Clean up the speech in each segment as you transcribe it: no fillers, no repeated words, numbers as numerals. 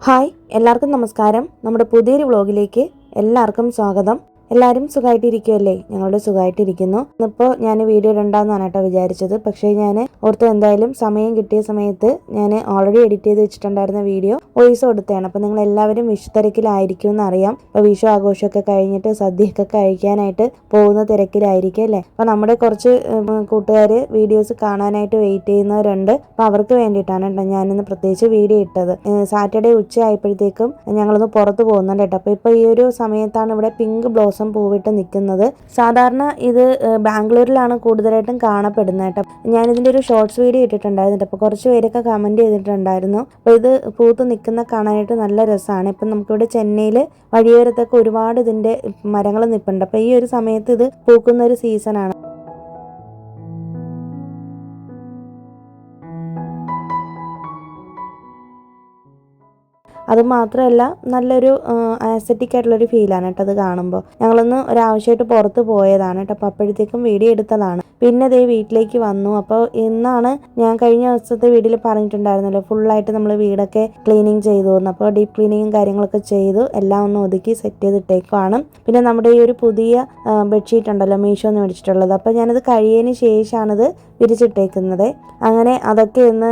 Hi എല്ലാവർക്കും നമസ്കാരം. നമ്മുടെ പുതിയൊരു വ്ളോഗിലേക്ക് എല്ലാവർക്കും സ്വാഗതം. എല്ലാവരും സുഖമായിട്ടിരിക്കുമല്ലേ? ഞങ്ങളുടെ സുഖമായിട്ടിരിക്കുന്നു. ഇപ്പോൾ ഞാൻ വീഡിയോ ഇടണ്ടെന്നാണ് കേട്ടോ വിചാരിച്ചത്. പക്ഷേ ഞാൻ ഓർത്ത് എന്തായാലും സമയം കിട്ടിയ സമയത്ത് ഞാൻ ഓൾറെഡി എഡിറ്റ് ചെയ്ത് വെച്ചിട്ടുണ്ടായിരുന്ന വീഡിയോ വോയിസ് കൊടുത്തതാണ്. അപ്പോൾ നിങ്ങൾ എല്ലാവരും വിഷു തിരക്കിലായിരിക്കും എന്നറിയാം. അപ്പോൾ വിഷു ആഘോഷമൊക്കെ കഴിഞ്ഞിട്ട് സദ്യയൊക്കെ കഴിക്കാനായിട്ട് പോകുന്ന തിരക്കിലായിരിക്കും അല്ലേ? അപ്പോൾ നമ്മുടെ കുറച്ച് കൂട്ടുകാർ വീഡിയോസ് കാണാനായിട്ട് വെയിറ്റ് ചെയ്യുന്നവരുണ്ട്. അപ്പോൾ അവർക്ക് വേണ്ടിയിട്ടാണ് കേട്ടോ ഞാനിന്ന് പ്രത്യേകിച്ച് വീഡിയോ ഇട്ടത്. സാറ്റർഡേ ഉച്ച ആയപ്പോഴത്തേക്കും ഞങ്ങളൊന്ന് പുറത്ത് പോകുന്നുണ്ട് കേട്ടോ. അപ്പോൾ ഇപ്പോൾ ഈ ഒരു സമയത്താണ് ഇവിടെ പിങ്ക് ബ്ലോസം പൂവിട്ട് നിൽക്കുന്നത്. സാധാരണ ഇത് ബാംഗ്ലൂരിലാണ് കൂടുതലായിട്ടും കാണപ്പെടുന്നത് കേട്ടോ. ഞാനിതിൻ്റെ ഒരു ഷോർട്സ് വീഡിയോ ഇട്ടിട്ടുണ്ടായിരുന്നു. അപ്പോൾ കുറച്ച് പേരൊക്കെ കമൻറ്റ് ചെയ്തിട്ടുണ്ടായിരുന്നു. അപ്പോൾ ഇത് പൂത്ത് നിൽക്കുന്ന കാണാനായിട്ട് നല്ല രസമാണ്. ഇപ്പം നമുക്കിവിടെ ചെന്നൈയിൽ വഴിയോരത്തൊക്കെ ഒരുപാട് ഇതിൻ്റെ മരങ്ങൾ നിൽപ്പുണ്ട്. അപ്പോൾ ഈ ഒരു സമയത്ത് ഇത് പൂക്കുന്ന ഒരു സീസണാണ്. അതുമാത്രമല്ല നല്ലൊരു ആസ്തറ്റിക് ആയിട്ടുള്ളൊരു ഫീലാണ് കേട്ടോ അത് കാണുമ്പോൾ. ഞങ്ങളൊന്ന് ഒരാവശ്യമായിട്ട് പുറത്ത് പോയതാണ് കേട്ടോ. അപ്പോൾ അപ്പോഴത്തേക്കും വീഡിയോ എടുത്തതാണ്. പിന്നെ ദേ വീട്ടിലേക്ക് വന്നു. അപ്പോൾ ഇന്നാണ് ഞാൻ കഴിഞ്ഞ ദിവസത്തെ വീഡിയോയിൽ പറഞ്ഞിട്ടുണ്ടായിരുന്നല്ലോ ഫുള്ളായിട്ട് നമ്മൾ വീടൊക്കെ ക്ലീനിങ് ചെയ്തു തന്നു. അപ്പോൾ ഡീപ്പ് ക്ലീനിങ്ങും കാര്യങ്ങളൊക്കെ ചെയ്തു എല്ലാം ഒന്ന് ഒതുക്കി സെറ്റ് ചെയ്തിട്ടേക്കുവാണ്. പിന്നെ നമ്മുടെ ഈ ഒരു പുതിയ ബെഡ്ഷീറ്റ് ഉണ്ടല്ലോ മീഷോന്ന് മേടിച്ചിട്ടുള്ളത്. അപ്പോൾ ഞാനത് കഴിയതിന് ശേഷമാണിത് വിരിച്ചിട്ടേക്കുന്നത്. അങ്ങനെ അതൊക്കെ ഒന്ന്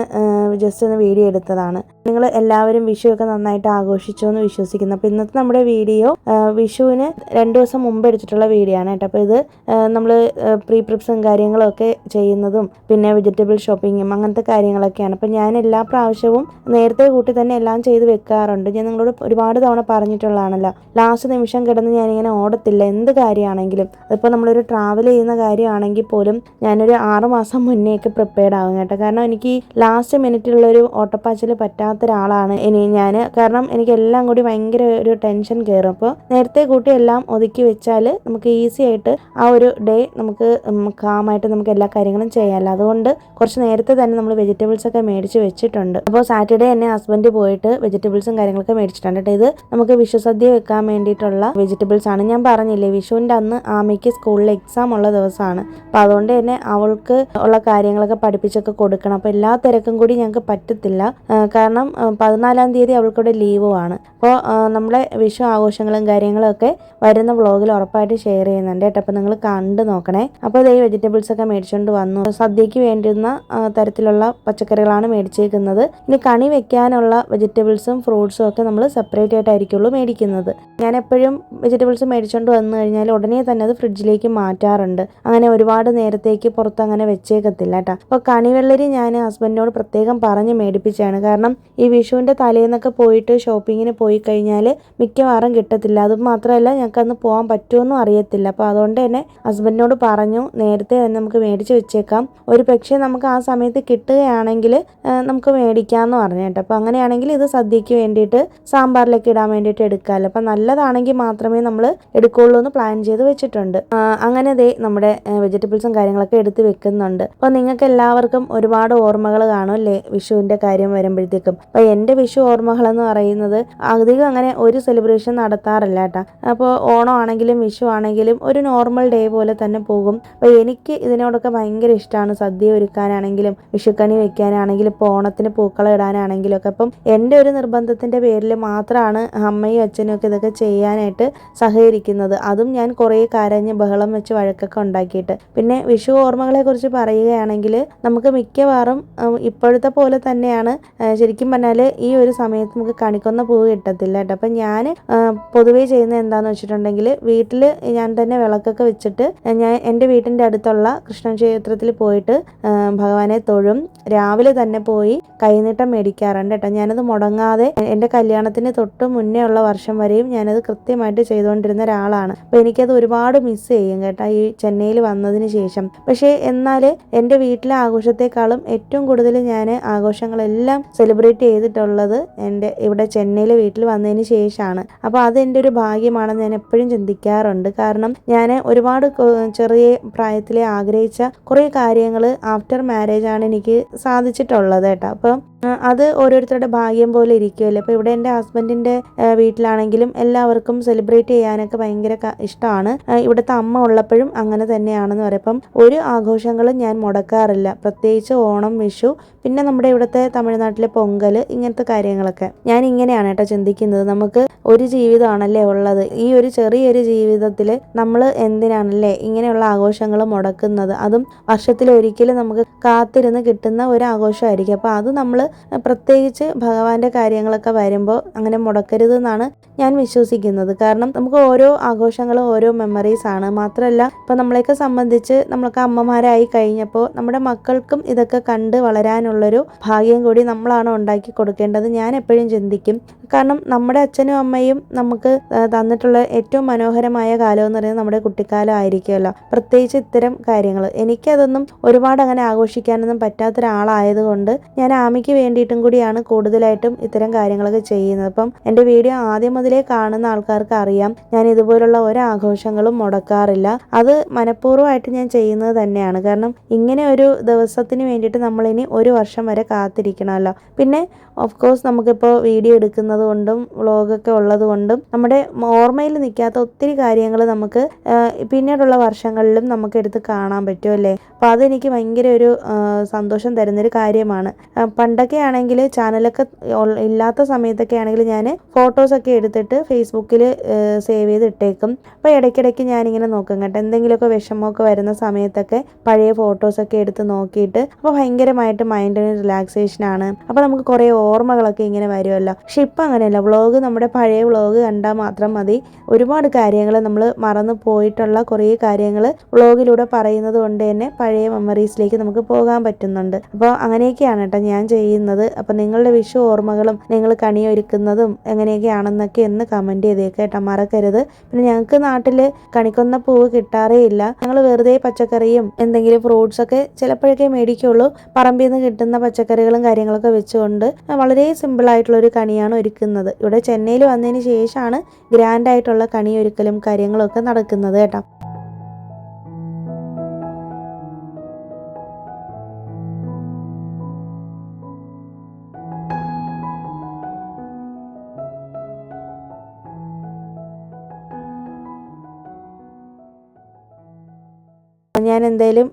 ജസ്റ്റ് ഒന്ന് വീഡിയോ എടുത്തതാണ്. നിങ്ങൾ എല്ലാവരും വിഷുവൊക്കെ നന്നായിട്ട് ആഘോഷിച്ചു എന്ന് വിശ്വസിക്കുന്നു. അപ്പോൾ ഇന്നത്തെ നമ്മുടെ വീഡിയോ വിഷുവിന് 2 ദിവസം മുമ്പ് എടുത്തിട്ടുള്ള വീഡിയോ ആണ് കേട്ടോ. അപ്പോൾ ഇത് നമ്മൾ പ്രീ പ്രിപ്സും കാര്യങ്ങളൊക്കെ ചെയ്യുന്നതും പിന്നെ വെജിറ്റബിൾ ഷോപ്പിങ്ങും അങ്ങനത്തെ കാര്യങ്ങളൊക്കെയാണ്. അപ്പോൾ ഞാൻ എല്ലാ പ്രാവശ്യവും നേരത്തെ കൂട്ടി തന്നെ എല്ലാം ചെയ്ത് വെക്കാറുണ്ട്. ഞാൻ നിങ്ങളോട് ഒരുപാട് തവണ പറഞ്ഞിട്ടുള്ളതാണല്ലോ. ലാസ്റ്റ് നിമിഷം കിടന്ന് ഞാനിങ്ങനെ ഓടത്തില്ല എന്ത് കാര്യമാണെങ്കിലും. അതിപ്പോൾ നമ്മളൊരു ട്രാവൽ ചെയ്യുന്ന കാര്യമാണെങ്കിൽ പോലും ഞാനൊരു 6 മാസം മുന്നേയൊക്കെ പ്രിപ്പയർഡ് ആകും കേട്ടോ. കാരണം എനിക്ക് ലാസ്റ്റ് മിനിറ്റിലുള്ളൊരു ഓട്ടപ്പാച്ചിൽ പറ്റാത്തൊരാളാണ് ഞാൻ. കാരണം എനിക്ക് എല്ലാം കൂടി ഭയങ്കര ഒരു ടെൻഷൻ കയറും. അപ്പോൾ നേരത്തെ കൂട്ടി എല്ലാം ഒതുക്കി വെച്ചാൽ നമുക്ക് ഈസി ആയിട്ട് ആ ഒരു ഡേ നമുക്ക് കാമായിട്ട് നമുക്ക് എല്ലാ കാര്യങ്ങളും ചെയ്യാമല്ലോ. അതുകൊണ്ട് കുറച്ച് നേരത്തെ തന്നെ നമ്മൾ വെജിറ്റബിൾസ് ഒക്കെ മേടിച്ച് വെച്ചിട്ടുണ്ട്. അപ്പോൾ സാറ്റർഡേ എന്നെ ഹസ്ബൻഡ് പോയിട്ട് വെജിറ്റബിൾസും കാര്യങ്ങളൊക്കെ മേടിച്ചിട്ടുണ്ട് കേട്ടോ. ഇത് നമുക്ക് വിഷു സദ്യ വെക്കാൻ വേണ്ടിയിട്ടുള്ള വെജിറ്റബിൾസ് ആണ്. ഞാൻ പറഞ്ഞില്ലേ വിഷുവിൻ്റെ അന്ന് ആമയ്ക്ക് സ്കൂളിൽ എക്സാം ഉള്ള ദിവസമാണ്. അപ്പോൾ അതുകൊണ്ട് തന്നെ അവൾക്ക് ഉള്ള കാര്യങ്ങളൊക്കെ പഠിപ്പിച്ചൊക്കെ കൊടുക്കണം. അപ്പോൾ എല്ലാ തിരക്കും കൂടി ഞങ്ങൾക്ക് പറ്റത്തില്ല. കാരണം 14-ാം തീയതി അവൾക്കൂടെ ലീവുമാണ്. അപ്പോൾ നമ്മളെ വിഷു ആഘോഷങ്ങളും കാര്യങ്ങളും ഒക്കെ വരുന്ന വ്ളോഗിൽ ഉറപ്പായിട്ട് ഷെയർ ചെയ്യുന്നുണ്ട് കേട്ടോ. അപ്പോൾ നിങ്ങൾ കണ്ടു നോക്കണേ. അപ്പോൾ ഈ വെജിറ്റബിൾസ് ഒക്കെ മേടിച്ചുകൊണ്ട് വന്നു. സദ്യക്ക് വേണ്ടുന്ന തരത്തിലുള്ള പച്ചക്കറികളാണ് മേടിച്ചേക്കുന്നത്. ഇനി കണി വെക്കാനുള്ള വെജിറ്റബിൾസും ഫ്രൂട്ട്സും ഒക്കെ നമ്മൾ സെപ്പറേറ്റ് ആയിട്ടായിരിക്കുള്ളൂ മേടിക്കുന്നത്. ഞാൻ എപ്പോഴും വെജിറ്റബിൾസ് മേടിച്ചുകൊണ്ട് വന്നു കഴിഞ്ഞാൽ ഉടനെ തന്നെ അത് ഫ്രിഡ്ജിലേക്ക് മാറ്റാറുണ്ട്. അങ്ങനെ ഒരുപാട് നേരത്തേക്ക് പുറത്ത് അങ്ങനെ വെച്ചേക്കത്തില്ല കേട്ടോ. അപ്പോൾ കണിവെള്ളരി ഞാൻ ഹസ്ബൻഡിനോട് പ്രത്യേകം പറഞ്ഞ് മേടിപ്പിച്ചാണ്. കാരണം ഈ വിഷുവിൻ്റെ തലേന്നൊക്കെ പോയിട്ട് ഷോപ്പിങ്ങിന് പോയി കഴിഞ്ഞാൽ മിക്കവാറും കിട്ടത്തില്ല. അതും മാത്രമല്ല ഞങ്ങൾക്ക് അന്ന് പോകാൻ പറ്റുമെന്നും അറിയത്തില്ല. അപ്പോൾ അതുകൊണ്ട് തന്നെ ഹസ്ബൻഡിനോട് പറഞ്ഞു നേരത്തെ തന്നെ നമുക്ക് മേടിച്ച് വെച്ചേക്കാം. ഒരു പക്ഷേ നമുക്ക് ആ സമയത്ത് കിട്ടുകയാണെങ്കിൽ നമുക്ക് മേടിക്കാമെന്ന് പറഞ്ഞു കേട്ടോ. അപ്പോൾ അങ്ങനെയാണെങ്കിൽ ഇത് സദ്യക്ക് വേണ്ടിയിട്ട് സാമ്പാറിലൊക്കെ ഇടാൻ വേണ്ടിയിട്ട് എടുക്കാമല്ലോ. അപ്പോൾ നല്ലതാണെങ്കിൽ മാത്രമേ നമ്മൾ എടുക്കുകയുള്ളൂ എന്ന് പ്ലാൻ ചെയ്ത് വെച്ചിട്ടുണ്ട്. അങ്ങനെ നമ്മുടെ വെജിറ്റബിൾസും കാര്യങ്ങളൊക്കെ എടുത്ത് വെക്കുന്നുണ്ട്. അപ്പോൾ നിങ്ങൾക്ക് എല്ലാവർക്കും ഒരുപാട് ഓർമ്മകൾ കാണും അല്ലേ വിഷുവിൻ്റെ കാര്യം വരുമ്പോഴത്തേക്കും. അപ്പോൾ എൻ്റെ വിഷു ഓർമ്മകളെന്ന് പറയുന്നത് അധികം അങ്ങനെ ഒരു സെലിബ്രേഷൻ നടത്താറില്ല കേട്ടോ. അപ്പോൾ ഓണം ആണെങ്കിലും വിഷു ആണെങ്കിലും ഒരു നോർമൽ ഡേ പോലെ തന്നെ പോകും. അപ്പോൾ എനിക്ക് ഇതിനോടൊക്കെ ഭയങ്കര ഇഷ്ടമാണ്. സദ്യ ഒരുക്കാനാണെങ്കിലും വിഷുക്കണി വെക്കാനാണെങ്കിലും ഇപ്പോൾ ഓണത്തിന് പൂക്കളം ഇടാനാണെങ്കിലും ഒക്കെ. അപ്പം എൻ്റെ ഒരു നിർബന്ധത്തിൻ്റെ പേരിൽ മാത്രമാണ് അമ്മയും അച്ഛനും ഒക്കെ ഇതൊക്കെ ചെയ്യാനായിട്ട് സഹകരിക്കുന്നത്. അതും ഞാൻ കുറേ കരഞ്ഞ് ബഹളം വെച്ച് വഴക്കൊക്കെ ഉണ്ടാക്കിയിട്ട്. പിന്നെ വിഷു ഓർമ്മകളെ കുറിച്ച് പറയുകയാണെങ്കിൽ നമുക്ക് മിക്കവാറും ഇപ്പോഴത്തെ പോലെ തന്നെയാണ്. ശരിക്കും പറഞ്ഞാൽ ഈ ഒരു സമയത്ത് നമുക്ക് കണിക്കൊന്ന പൂവ് കിട്ടത്തില്ല കേട്ടോ. അപ്പം ഞാൻ പൊതുവേ ചെയ്യുന്നത് എന്താണെന്ന് വെച്ചിട്ടുണ്ടെങ്കിൽ വീട്ടിൽ ഞാൻ തന്നെ വിളക്കൊക്കെ വെച്ചിട്ട് ഞാൻ എൻ്റെ വീട്ടിൻ്റെ അടുത്തുള്ള കൃഷ്ണ ക്ഷേത്രത്തിൽ പോയിട്ട് ഭഗവാനെ തൊഴും. രാവിലെ തന്നെ പോയി കൈനീട്ടം മേടിക്കാറുണ്ട് കേട്ടോ. ഞാനത് മുടങ്ങാതെ എൻ്റെ കല്യാണത്തിന് തൊട്ട് മുന്നേ ഉള്ള വർഷം വരെയും ഞാനത് കൃത്യമായിട്ട് ചെയ്തുകൊണ്ടിരുന്ന ഒരാളാണ്. അപ്പോൾ എനിക്കത് ഒരുപാട് മിസ് ചെയ്യും കേട്ടോ ഈ ചെന്നൈയിൽ വന്നതിന് ശേഷം. പക്ഷേ എന്നാൽ എൻ്റെ വീട്ടിലെ ആഘോഷത്തെക്കാളും ഏറ്റവും കൂടുതൽ ഞാൻ ആഘോഷങ്ങളെല്ലാം സെലിബ്രേറ്റ് ചെയ്തിട്ടുള്ളത് എൻ്റെ ഇവിടെ ചെന്നൈയിലെ വീട്ടിൽ വന്നതിന് ശേഷമാണ്. അപ്പോൾ അതെൻ്റെ ഒരു ഭാഗ്യമാണെന്ന് ഞാൻ എപ്പോഴും ചിന്തിക്കാറുണ്ട്. കാരണം ഞാൻ ഒരുപാട് ചെറിയ പ്രായത്തിലെ ആഗ്രഹിച്ച കുറേ കാര്യങ്ങൾ ആഫ്റ്റർ മാരേജ് ആണ് എനിക്ക് സാധിച്ചിട്ടുള്ളത് കേട്ടോ. അപ്പം അത് ഓരോരുത്തരുടെ ഭാഗ്യം പോലെ ഇരിക്കുമല്ലോ. ഇപ്പോൾ ഇവിടെ എൻ്റെ ഹസ്ബൻഡിൻ്റെ വീട്ടിലാണെങ്കിലും എല്ലാവർക്കും സെലിബ്രേറ്റ് ചെയ്യാനൊക്കെ ഭയങ്കര ഇഷ്ടമാണ്. ഇവിടുത്തെ അമ്മ ഉള്ളപ്പോഴും അങ്ങനെ തന്നെയാണെന്ന് പറയും. അപ്പം ഒരു ആഘോഷങ്ങളും ഞാൻ മുടക്കാറില്ല, പ്രത്യേകിച്ച് ഓണം, വിഷു, പിന്നെ നമ്മുടെ ഇവിടുത്തെ തമിഴ്നാട്ടിലെ പൊങ്കൽ, ഇങ്ങനത്തെ കാര്യങ്ങളൊക്കെ. ഞാൻ ഇങ്ങനെയാണ് കേട്ടോ ചിന്തിക്കുന്നത്, നമുക്ക് ഒരു ജീവിതമാണല്ലേ ഉള്ളത്. ഈ ഒരു ചെറിയൊരു ജീവിതത്തിൽ നമ്മൾ എന്തിനാണല്ലേ ഇങ്ങനെയുള്ള ആഘോഷങ്ങൾ മുടക്കുന്നത്? അതും വർഷത്തിലൊരിക്കലും നമുക്ക് കാത്തിരുന്ന് കിട്ടുന്ന ഒരു ആഘോഷമായിരിക്കും. അപ്പോൾ അത് നമ്മൾ പ്രത്യേകിച്ച് ഭഗവാന്റെ കാര്യങ്ങളൊക്കെ വരുമ്പോൾ അങ്ങനെ മുടക്കരുത് എന്നാണ് ഞാൻ വിശ്വസിക്കുന്നത്. കാരണം നമുക്ക് ഓരോ ആഘോഷങ്ങളും ഓരോ മെമ്മറീസ് ആണ്. മാത്രമല്ല ഇപ്പം നമ്മളെയൊക്കെ സംബന്ധിച്ച് നമ്മളൊക്കെ അമ്മമാരായി കഴിഞ്ഞപ്പോൾ നമ്മുടെ മക്കൾക്കും ഇതൊക്കെ കണ്ട് വളരാനുള്ളൊരു ഭാഗ്യം കൂടി നമ്മളാണ് ഉണ്ടാക്കി കൊടുക്കേണ്ടത്. ഞാൻ എപ്പോഴും ചിന്തിക്കും. കാരണം നമ്മുടെ അച്ഛനും അമ്മയും നമുക്ക് തന്നിട്ടുള്ള ഏറ്റവും മനോഹരമായ കാലം എന്ന് പറയുന്നത് നമ്മുടെ കുട്ടിക്കാലം ആയിരിക്കുമല്ലോ. പ്രത്യേകിച്ച് ഇത്തരം കാര്യങ്ങൾ എനിക്കതൊന്നും ഒരുപാട് അങ്ങനെ ആഘോഷിക്കാനൊന്നും പറ്റാത്തൊരാളായതുകൊണ്ട് ഞാൻ ആമിക്ക് വേണ്ടിയിട്ടും കൂടിയാണ് കൂടുതലായിട്ടും ഇത്തരം കാര്യങ്ങളൊക്കെ ചെയ്യുന്നത്. അപ്പം എൻ്റെ വീഡിയോ ആദ്യം മുതലേ കാണുന്ന ആൾക്കാർക്ക് അറിയാം, ഞാൻ ഇതുപോലുള്ള ഒരാഘോഷങ്ങളും മുടക്കാറില്ല. അത് മനഃപൂർവ്വമായിട്ട് ഞാൻ ചെയ്യുന്നത് തന്നെയാണ്. കാരണം ഇങ്ങനെ ഒരു ദിവസത്തിന് വേണ്ടിയിട്ട് നമ്മളിനി ഒരു വർഷം വരെ കാത്തിരിക്കണമല്ലോ. പിന്നെ ഓഫ് കോഴ്സ് നമുക്കിപ്പോൾ വീഡിയോ എടുക്കുന്നത് കൊണ്ടും വ്ളോഗൊക്കെ ഉള്ളത് കൊണ്ടും നമ്മുടെ ഓർമ്മയിൽ നിൽക്കാത്ത ഒത്തിരി കാര്യങ്ങൾ നമുക്ക് പിന്നീടുള്ള വർഷങ്ങളിലും നമുക്ക് എടുത്ത് കാണാൻ പറ്റും അല്ലേ. അപ്പോൾ അതെനിക്ക് ഭയങ്കര ഒരു സന്തോഷം തരുന്നൊരു കാര്യമാണ്. പണ്ടൊക്കെ ആണെങ്കിൽ ചാനലൊക്കെ ഇല്ലാത്ത സമയത്തൊക്കെ ആണെങ്കിൽ ഞാൻ ഫോട്ടോസൊക്കെ എടുത്തിട്ട് ഫേസ്ബുക്കിൽ സേവ് ചെയ്ത് ഇട്ടേക്കും. അപ്പോൾ ഇടയ്ക്കിടയ്ക്ക് ഞാനിങ്ങനെ നോക്കും കേട്ടോ, എന്തെങ്കിലുമൊക്കെ വിഷമമൊക്കെ വരുന്ന സമയത്തൊക്കെ പഴയ ഫോട്ടോസൊക്കെ എടുത്ത് നോക്കിയിട്ട് അപ്പോൾ ഭയങ്കരമായിട്ട് മൈൻഡിന് റിലാക്സേഷനാണ്. അപ്പോൾ നമുക്ക് കുറേ ഓർമ്മകളൊക്കെ ഇങ്ങനെ വരുമല്ലോ. പക്ഷെ ഇപ്പം അങ്ങനെയല്ല, വ്ളോഗ് നമ്മുടെ പഴയ വ്ളോഗ് കണ്ടാൽ മാത്രം മതി. ഒരുപാട് കാര്യങ്ങൾ നമ്മൾ മറന്നു പോയിട്ടുള്ള കുറേ കാര്യങ്ങൾ വ്ളോഗിലൂടെ പറയുന്നത് കൊണ്ട് തന്നെ പഴയ മെമ്മറീസിലേക്ക് നമുക്ക് പോകാൻ പറ്റുന്നുണ്ട്. അപ്പോൾ അങ്ങനെയൊക്കെയാണ് കേട്ടോ ഞാൻ ചെയ്യുന്നത്. അപ്പോൾ നിങ്ങളുടെ വിഷു ഓർമ്മകളും നിങ്ങൾ കണിയൊരുക്കുന്നതും എങ്ങനെയൊക്കെയാണെന്നൊക്കെ എന്ന് കമൻറ്റ് ചെയ്തേക്കാം കേട്ടോ, മറക്കരുത്. പിന്നെ ഞങ്ങൾക്ക് നാട്ടിൽ കണിക്കൊന്ന പൂവ് കിട്ടാറേ ഇല്ല. ഞങ്ങൾ വെറുതെ പച്ചക്കറിയും എന്തെങ്കിലും ഫ്രൂട്ട്സൊക്കെ ചിലപ്പോഴൊക്കെ മേടിക്കുള്ളൂ. പറമ്പിൽ നിന്ന് കിട്ടുന്ന പച്ചക്കറികളും കാര്യങ്ങളൊക്കെ വെച്ചുകൊണ്ട് വളരെ സിമ്പിളായിട്ടുള്ളൊരു കണിയാണ് ഒരുക്കുന്നത്. ഇവിടെ ചെന്നൈയിൽ വന്നതിന് ശേഷമാണ് ഗ്രാൻഡായിട്ടുള്ള കണിയൊരുക്കലും കാര്യങ്ങളൊക്കെ നടക്കുന്നത് കേട്ടോ. ഞാൻ എന്തായാലും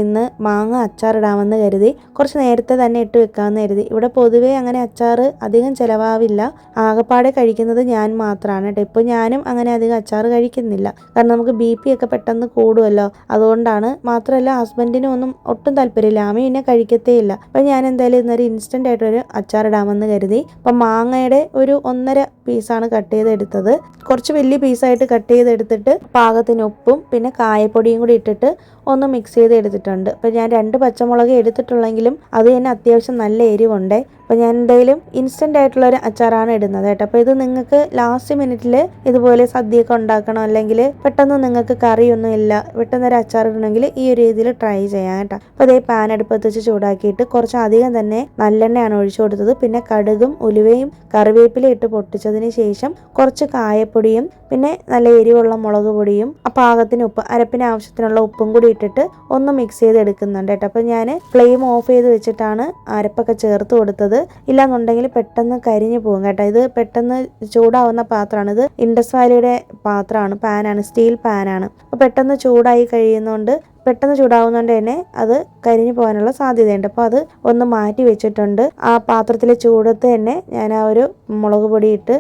ഇന്ന് മാങ്ങ അച്ചാറിടാമെന്ന് കരുതി കുറച്ച് നേരത്തെ തന്നെ ഇട്ട് വെക്കാമെന്ന് കരുതി. ഇവിടെ പൊതുവേ അങ്ങനെ അച്ചാർ അധികം ചിലവാവില്ല, ആകെപ്പാടെ കഴിക്കുന്നത് ഞാൻ മാത്രമാണ് കേട്ടോ. ഇപ്പോൾ ഞാനും അങ്ങനെ അധികം അച്ചാർ കഴിക്കുന്നില്ല, കാരണം നമുക്ക് BP ഒക്കെ പെട്ടെന്ന് കൂടുമല്ലോ, അതുകൊണ്ടാണ്. മാത്രമല്ല ഹസ്ബൻഡിനും ഒന്നും ഒട്ടും താല്പര്യമില്ല, ആമി പിന്നെ കഴിക്കത്തേ ഇല്ല. അപ്പം ഞാൻ എന്തായാലും ഇന്നൊരു ഇൻസ്റ്റൻ്റ് ആയിട്ടൊരു അച്ചാറിടാമെന്ന് കരുതി. അപ്പം മാങ്ങയുടെ ഒരു 1.5 പീസാണ് കട്ട് ചെയ്തെടുത്തത്. കുറച്ച് വലിയ പീസായിട്ട് കട്ട് ചെയ്തെടുത്തിട്ട് പാകത്തിന് ഉപ്പും പിന്നെ കായപ്പൊടിയും കൂടി ഇട്ടിട്ട് ഒന്ന് മിക്സ് ചെയ്ത് എടുത്തിട്ടുണ്ട്. അപ്പോൾ ഞാൻ 2 പച്ചമുളക് എടുത്തിട്ടുള്ളെങ്കിലും അത് തന്നെ അത്യാവശ്യം നല്ല എരിവുണ്ട്. അപ്പോൾ ഞാൻ എന്തായാലും ഇൻസ്റ്റൻ്റ് ആയിട്ടുള്ളൊരു അച്ചാറാണ് ഇടുന്നത് കേട്ടോ. അപ്പോൾ ഇത് നിങ്ങൾക്ക് ലാസ്റ്റ് മിനിറ്റിൽ ഇതുപോലെ സദ്യയൊക്കെ ഉണ്ടാക്കണം, അല്ലെങ്കിൽ പെട്ടെന്ന് നിങ്ങൾക്ക് കറിയൊന്നും ഇല്ല, പെട്ടെന്നൊരു അച്ചാർ ഇടണമെങ്കിൽ ഈ ഒരു രീതിയിൽ ട്രൈ ചെയ്യാം കേട്ടോ. അപ്പോൾ അതേ പാൻ അടുപ്പത്ത് വെച്ച് ചൂടാക്കിയിട്ട് കുറച്ച് അധികം തന്നെ നല്ലെണ്ണയാണ് ഒഴിച്ചു കൊടുത്തത്. പിന്നെ കടുകും ഉലുവയും കറിവേപ്പിലയും ഇട്ട് പൊട്ടിച്ചതിന് ശേഷം കുറച്ച് കായപ്പൊടിയും പിന്നെ നല്ല എരിവുള്ള മുളക് പൊടിയും പാകത്തിന് ഉപ്പ്, അരപ്പിന് ആവശ്യത്തിനുള്ള ഉപ്പും കൂടി ഇട്ടിട്ട് ഒന്ന് മിക്സ് ചെയ്ത് എടുക്കുന്നുണ്ട് കേട്ടോ. അപ്പോൾ ഞാൻ ഫ്ലെയിം ഓഫ് ചെയ്ത് വെച്ചിട്ടാണ് അരപ്പൊക്കെ ചേർത്ത് കൊടുത്തത്. ഇല്ലാന്നുണ്ടെങ്കിൽ പെട്ടെന്ന് കരിഞ്ഞു പോകും കേട്ടോ. ഇത് പെട്ടെന്ന് ചൂടാവുന്ന പാത്രമാണ്, ഇത് ഇൻഡസ് വാലിയുടെ പാത്രമാണ്, പാനാണ്, സ്റ്റീൽ പാനാണ്. അപ്പോൾ പെട്ടെന്ന് ചൂടായി കഴിയുന്നതുകൊണ്ട് പെട്ടെന്ന് ചൂടാവുന്നതുകൊണ്ട് തന്നെ അത് കരിഞ്ഞു പോകാനുള്ള സാധ്യതയുണ്ട്. അപ്പോൾ അത് ഒന്ന് മാറ്റി വെച്ചിട്ടുണ്ട്. ആ പാത്രത്തിലെ ചൂടത്ത് തന്നെ ഞാൻ ആ ഒരു മുളക് പൊടി ഇട്ട്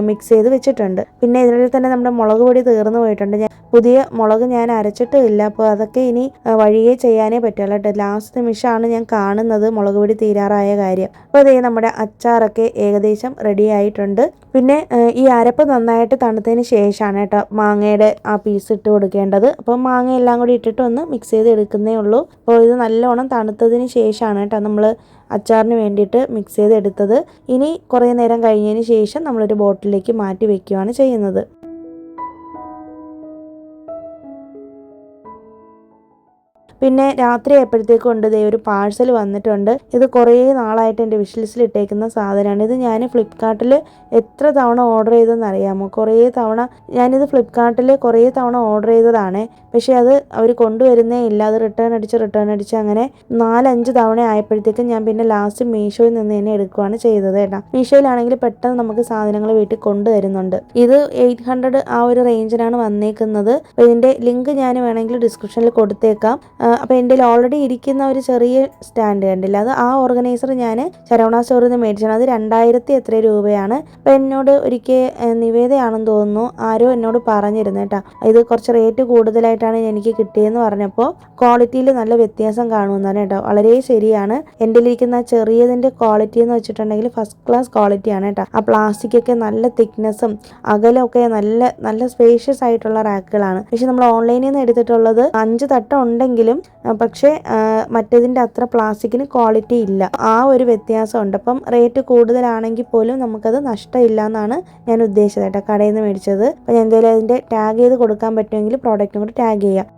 മിക്സ് ചെയ്ത് വെച്ചിട്ടുണ്ട്. പിന്നെ ഇതിനിടയിൽ തന്നെ നമ്മുടെ മുളക് പൊടി തീർന്നു പോയിട്ടുണ്ട്. പുതിയ മുളക് ഞാൻ അരച്ചിട്ടും ഇല്ല, അപ്പോൾ അതൊക്കെ ഇനി വഴിയേ ചെയ്യാനേ പറ്റുള്ളൂ കേട്ടോ. ലാസ്റ്റ് നിമിഷമാണ് ഞാൻ കാണുന്നത് മുളക് പൊടി തീരാറായ കാര്യം. അപ്പോൾ അതേ നമ്മുടെ അച്ചാറൊക്കെ ഏകദേശം റെഡി ആയിട്ടുണ്ട്. പിന്നെ ഈ അരപ്പ് നന്നായിട്ട് തണുത്തതിന് ശേഷമാണ് കേട്ടോ മാങ്ങയുടെ ആ പീസ് ഇട്ട് കൊടുക്കേണ്ടത്. അപ്പോൾ മാങ്ങ എല്ലാം കൂടി ഇട്ടിട്ട് ഒന്ന് മിക്സ് ചെയ്ത് എടുക്കുന്നേ ഉള്ളൂ. അപ്പോൾ ഇത് നല്ലോണം തണുത്തതിന് ശേഷമാണ് കേട്ടോ നമ്മൾ അച്ചാറിന് വേണ്ടിയിട്ട് മിക്സ് ചെയ്ത് എടുത്തത്. ഇനി കുറേ നേരം കഴിഞ്ഞതിന് ശേഷം നമ്മളൊരു ബോട്ടിലേക്ക് മാറ്റി വെക്കുകയാണ് ചെയ്യുന്നത്. പിന്നെ രാത്രി ആയപ്പോഴത്തേക്കും ഉണ്ട് ദേ ഒരു പാഴ്സൽ വന്നിട്ടുണ്ട്. ഇത് കുറേ നാളായിട്ട് എൻ്റെ വിഷ് ലിസ്റ്റിൽ ഇട്ടേക്കുന്ന സാധനമാണ്. ഇത് ഞാൻ ഫ്ലിപ്കാർട്ടിൽ എത്ര തവണ ഓർഡർ ചെയ്തെന്ന് അറിയാമോ? ഞാനിത് ഫ്ലിപ്കാർട്ടിൽ കുറേ തവണ ഓർഡർ ചെയ്തതാണ്. പക്ഷേ അത് അവർ കൊണ്ടുവരുന്നേ ഇല്ല. അത് റിട്ടേൺ അടിച്ച് അങ്ങനെ 4-5 തവണ ആയപ്പോഴത്തേക്കും ഞാൻ പിന്നെ ലാസ്റ്റ് മീഷോയിൽ നിന്ന് തന്നെ എടുക്കുകയാണ് ചെയ്തത് കേട്ടോ. മീഷോയിലാണെങ്കിൽ പെട്ടെന്ന് നമുക്ക് സാധനങ്ങൾ വീട്ടിൽ കൊണ്ടുവരുന്നുണ്ട്. ഇത് 800 ആ ഒരു റേഞ്ചിനാണ് വന്നേക്കുന്നത്. അപ്പോൾ ഇതിൻ്റെ ലിങ്ക് ഞാൻ വേണമെങ്കിൽ ഡിസ്ക്രിപ്ഷനിൽ കൊടുത്തേക്കാം. അപ്പോൾ എൻ്റെ ഓൾറെഡി ഇരിക്കുന്ന ഒരു ചെറിയ സ്റ്റാൻഡ് കണ്ടില്ല, അത് ആ ഓർഗനൈസർ ഞാൻ ശരവണ സ്റ്റോറിൽ നിന്ന് മേടിച്ചാണ്. അത് 2000 എത്ര രൂപയാണ്. അപ്പോൾ എന്നോട് ഒരിക്കൽ നിവേദയാണെന്ന് തോന്നുന്നു ആരോ എന്നോട് പറഞ്ഞിരുന്നു കേട്ടോ, ഇത് കുറച്ച് റേറ്റ് കൂടുതലായിട്ടാണ് എനിക്ക് കിട്ടിയെന്ന് പറഞ്ഞപ്പോൾ ക്വാളിറ്റിയിൽ നല്ല വ്യത്യാസം കാണുമെന്നാണ് കേട്ടോ. വളരെ ശരിയാണ്. എൻ്റെ ഇരിക്കുന്ന ചെറിയതിൻ്റെ ക്വാളിറ്റി എന്ന് വെച്ചിട്ടുണ്ടെങ്കിൽ ഫസ്റ്റ് ക്ലാസ് ക്വാളിറ്റിയാണ് കേട്ടോ. ആ പ്ലാസ്റ്റിക് ഒക്കെ നല്ല തിക്നെസ്സും അകലമൊക്കെ നല്ല സ്പേഷ്യസ് ആയിട്ടുള്ള റാക്കുകളാണ്. പക്ഷെ നമ്മൾ ഓൺലൈനിൽ നിന്ന് എടുത്തിട്ടുള്ളത് 5 തട്ടം ഉണ്ടെങ്കിലും പക്ഷേ മറ്റേതിൻ്റെ അത്ര പ്ലാസ്റ്റിക്കിന് ക്വാളിറ്റി ഇല്ല. ആ ഒരു വ്യത്യാസമുണ്ട്. അപ്പം റേറ്റ് കൂടുതലാണെങ്കിൽ പോലും നമുക്കത് നഷ്ടമില്ല എന്നാണ് ഞാൻ ഉദ്ദേശിച്ചത് കേട്ടോ, കടയിൽ നിന്ന് മേടിച്ചത്. അപ്പം ഞാൻ എന്തായാലും അതിൻ്റെ ടാഗ് ചെയ്ത് കൊടുക്കാൻ പറ്റുമെങ്കിൽ പ്രോഡക്റ്റും കൂടി ടാഗ് ചെയ്യാം.